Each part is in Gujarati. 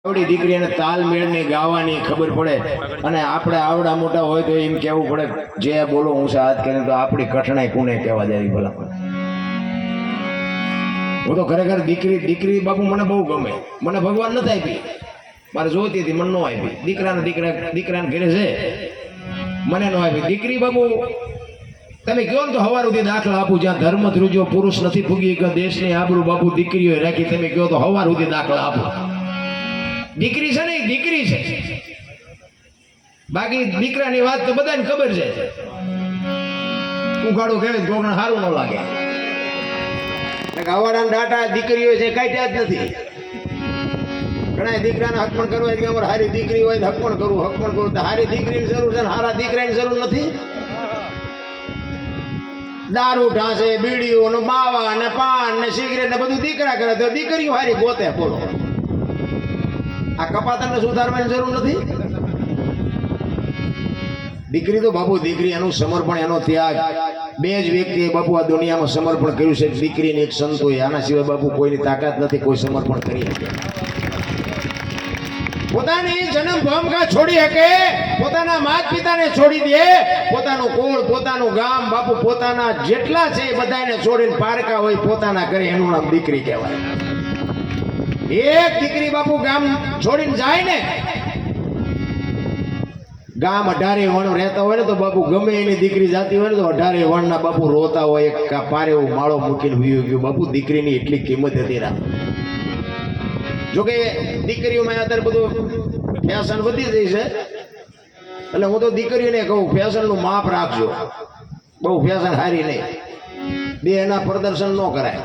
આવડી દીકરીને તાલ મેળની ગાવાની ખબર પડે અને આપણે આવડા મોટા હોય તો એમ કહેવું પડે જે બોલો હું હાથ કરીને તો આપણી કઠણાઈ કોને કહેવા જાય ભલા. હું તો ખરેખર દીકરી બાપુ મને બહુ ગમે. મને ભગવાન નથી આપી, મારે જોતી હતી મને ન આપી. દીકરાને ઘરે છે મને ન આપી દીકરી બાપુ. તમે કહો ને તો હવાર સુધી દાખલા આપું, જ્યાં ધર્મ ધ્રુજો પુરુષ નથી ફૂગી કે દેશની આબરૂ બાપુ દીકરીઓ રાખી. તમે કહો તો હવાર સુધી દાખલા આપો. દીકરી છે ને એ દીકરી છે, બાકી દીકરાની વાત તો બધાને ખબર છે. ઉઘાડું કહેવાય કોકને સારું ન લાગે. ગાવાડાના ડાટા દીકરીઓ છે કાઢ્યા જ નથી. ઘણા દીકરાને હક પણ કરવું કે અમારે હારી દીકરી હોય હક પણ કરવું તો હારી દીકરીની જરૂર છે ને હારા દીકરાની જરૂર નથી. દારૂ ઢાંસે, બીડીઓ ને માવા ને પાન ને સિગરેટ ને બધું દીકરા કરે તો દીકરીઓ હારી ગોતે. બોલો, આ કપાતરને સુધારવાની જરૂર નથી. દીકરી તો બાપુ દીકરી, એનું સમર્પણ, એનો ત્યાગ, બે જ વ્યક્તિએ બાપુ આ દુનિયામાં સમર્પણ કર્યું છે, દીકરીને એક સંતોએ. આના સિવાય બાપુ કોઈની તાકાત નથી કોઈ સમર્પણ કરી શકે. પોતાની જન્મ ભૂમિકા છોડી શકે, પોતાના માતા પિતાને છોડી દે, પોતાનું કુળ, પોતાનું ગામ, બાપુ પોતાના જેટલા છે બધાને છોડીને પારકા હોય પોતાના કરે, એનું નામ દીકરી કહેવાય. એક દીકરી બાપુ ગામ છોડીને જાય ને, ગામ 18 વણ રહેતા હોય ને તો બાપુ ગમે એની દીકરી જાતી હોય ને તો 18 વણના બાપુ રોતા હોય. એક પારે એવો માળો મૂકીને વીયો ગયો. બાપુ દીકરીની એટલી કિંમત હતી રામ. જોકે દીકરીઓમાં અત્યારે બધું ફેશન વધી જાય છે, એટલે હું તો દીકરીઓને કહું ફેશનનું માપ રાખજો. બહુ ફેશન હારી નહીં, દેહના પ્રદર્શન ન કરાય.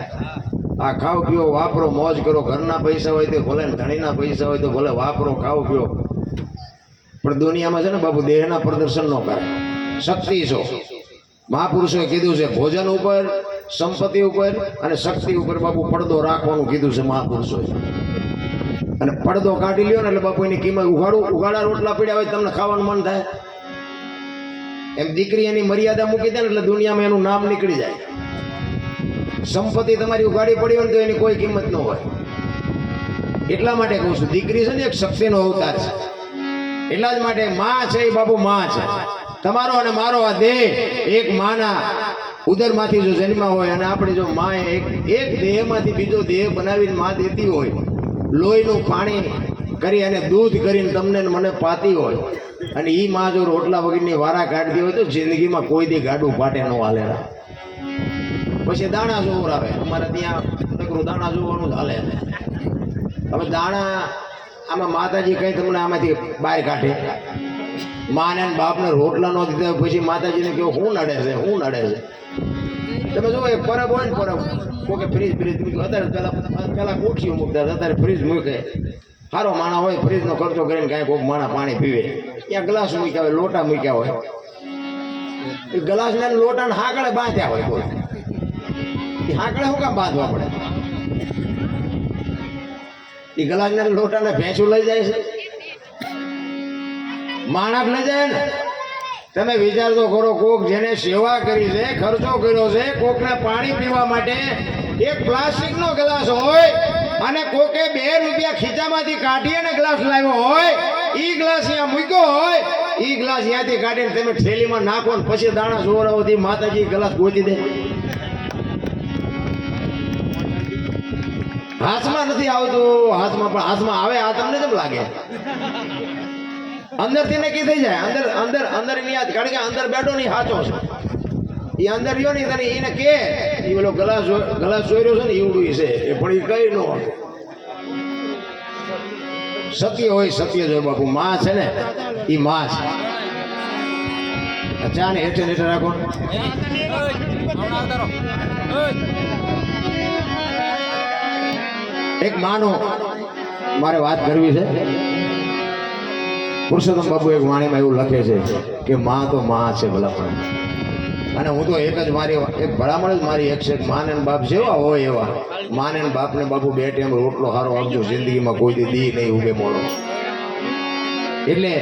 આ ખાવ પીઓ, વાપરો, મોજ કરો. ઘરના પૈસા હોય તો ભલે, ધણીના પૈસા હોય તો ભલે વાપરો, ખાવ પીઓ, પણ દુનિયામાં છે ને બાપુ દેહના પ્રદર્શન ન કરાય. શક્તિ છો, મહાપુરુષોએ કીધું છે ભોજન ઉપર, સંપત્તિ ઉપર અને શક્તિ ઉપર બાપુ પડદો રાખવાનું કીધું છે મહાપુરુષોએ. અને પડદો કાઢી લ્યો ને એટલે બાપુ એની કિંમત. ઉઘાડા રોટલા પડ્યા હોય તમને ખાવાનું મન થાય. એમ દીકરી એની મર્યાદા મૂકી દે ને એટલે દુનિયામાં એનું નામ નીકળી જાય. સંપત્તિ તમારી ઉઘાડી પડી હોય ને તો એની કોઈ કિંમત ન હોય. એટલા માટે કહું છું દીકરી છે ને એક શક્તિનો અવતાર છે. એટલા જ માટે માં છે એ બાપુ માં છે. તમારો અને મારો આ દેહ એક માના ઉદરમાંથી જો જન્મ હોય અને આપણે જો માં એક દેહમાંથી બીજો દેહ બનાવીને માં દેતી હોય, લોહીનું પાણી કરી અને દૂધ કરીને તમને મને પાતી હોય, અને એ માં જો રોટલા વગરની વારા કાઢતી હોય તો જિંદગીમાં કોઈ દી ગાડું પાટે ન હાલે. પછી દાણા જોવર આવે. અમારે ત્યાં નકરું દાણા જોવાનું જ હાલે. હવે દાણા આમાં માતાજી કઈ તમને આમાંથી બહાર કાઢે. માને બાપને રોટલા ન દીધા પછી માતાજીને કહો શું નડે છે, શું નડે છે. તમે જો એક પરબ હોય ને, પરબ કોકે ફ્રીજ અત્યારે પેલા કોઠીઓ મૂકતા હતા, અત્યારે ફ્રીજ મૂકે. સારો માણા હોય ફ્રીજનો ખર્ચો કરીને કાંઈ કોઈક માણા પાણી પીવે. ત્યાં ગ્લાસ મૂક્યા હોય, લોટા મૂક્યા હોય. એ ગ્લાસને લોટાને હાકડે બાંધ્યા હોય. કોઈ એ હાકડે શું કામ બાંધવા પડે? એ ગ્લાસને લોટાને ભેંસું લઈ જાય છે, માણસ લઈ જાય ને. તમે વિચાર તો કરો, કોક જેને સેવા કરી છે, ખર્ચો કર્યો છે, કોકને પાણી પીવા માટે એક પ્લાસ્ટિકનો ગ્લાસ હોય અને કોકે 2 રૂપિયા ખીચામાંથી કાઢી અને ગ્લાસ લાવ્યો હોય, ઈ ગ્લાસ અહીંયા મૂક્યો હોય, ઈ ગ્લાસ અહીંયાથી કાઢીને તમે થેલીમાં નાખો ને પછી દાણા જોરાવથી માતાજી ગ્લાસ ગોતી દે. હાથમાં નથી આવતું, હાથમાં પણ હાથમાં આવે. આ તમને કેમ લાગે? અંદર થી નક્કી થઈ જાય. અંદર ની યાદ, કારણ કે અંદર બેઠો નહીં સાચો છે. એ અંદર રહ્યો ને તને એને કે એ પેલો ગ્લાસ જોઈ રહ્યો છે ને એવડું છે એ, પણ એ કઈ ન હોય. સત્ય હોય, સત્ય જોય બાપુ. માં છે ને એ માં છે. ચા ને હેઠે હેઠે રાખો. એક માનો મારે વાત કરવી છે. પુરુષોત્તમ બાપુ એક વાણીમાં એવું લખે છે કે માં તો માં છે ભલામણ. અને હું તો એક જ મારી એક ભલામણ જ મારી એક છે, માને બાપ જેવા હોય એવા. માને બાપને બાપુ 2 ટાઈમ રોટલો સારો આપજો, જિંદગીમાં કોઈ દી નહીં ઉભે મોડો. એટલે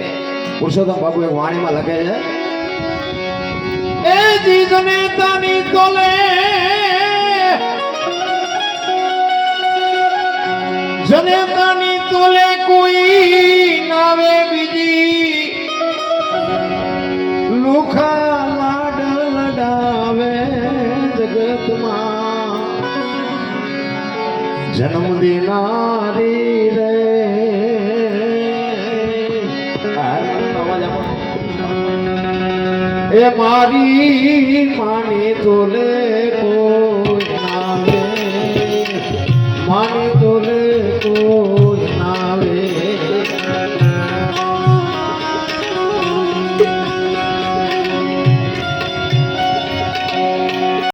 પુરુષોત્તમ બાપુ એક વાણીમાં લખે છે, એ જીજને તાની તોલે જને તાની તોલે કોઈ જગતમાં જન્મ દેનારી રે એ મારી માની તોલે કોઈ ના લે માની તોલે કોઈ